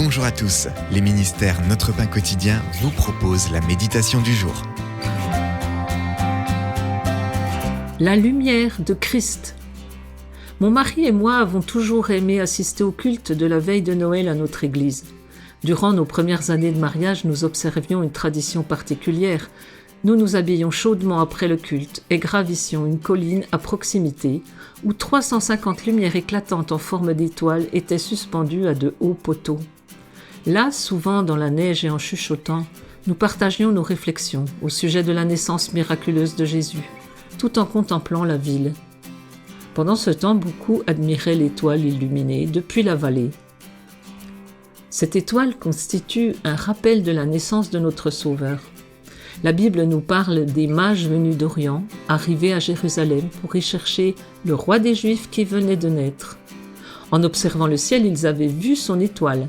Bonjour à tous, les ministères Notre Pain Quotidien vous proposent la méditation du jour. La lumière de Christ. Mon mari et moi avons toujours aimé assister au culte de la veille de Noël à notre église. Durant nos premières années de mariage, nous observions une tradition particulière. Nous nous habillions chaudement après le culte et gravissions une colline à proximité où 350 lumières éclatantes en forme d'étoiles étaient suspendues à de hauts poteaux. Là, souvent dans la neige et en chuchotant, nous partagions nos réflexions au sujet de la naissance miraculeuse de Jésus, tout en contemplant la ville. Pendant ce temps, beaucoup admiraient l'étoile illuminée depuis la vallée. Cette étoile constitue un rappel de la naissance de notre Sauveur. La Bible nous parle des mages venus d'Orient, arrivés à Jérusalem pour y chercher le roi des Juifs qui venait de naître. En observant le ciel, ils avaient vu son étoile.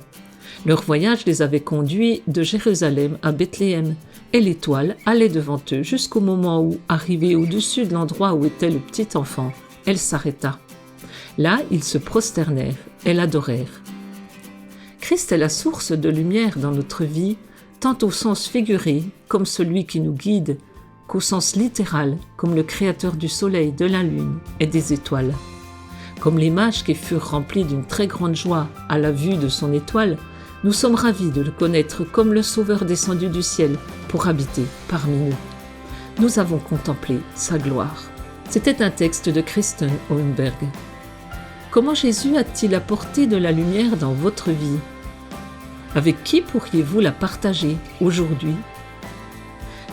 Leur voyage les avait conduits de Jérusalem à Bethléem, et l'étoile allait devant eux jusqu'au moment où, arrivée au-dessus de l'endroit où était le petit enfant, elle s'arrêta. Là, ils se prosternèrent et l'adorèrent. Christ est la source de lumière dans notre vie, tant au sens figuré, comme celui qui nous guide, qu'au sens littéral, comme le créateur du soleil, de la lune et des étoiles. Comme les mages qui furent remplis d'une très grande joie à la vue de son étoile, nous sommes ravis de le connaître comme le Sauveur descendu du ciel pour habiter parmi nous. Nous avons contemplé sa gloire. C'était un texte de Kristen Hohenberg. Comment Jésus a-t-il apporté de la lumière dans votre vie ? Avec qui pourriez-vous la partager aujourd'hui ?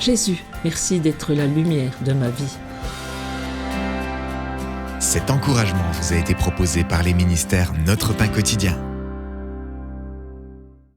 Jésus, merci d'être la lumière de ma vie. Cet encouragement vous a été proposé par les ministères Notre Pain Quotidien.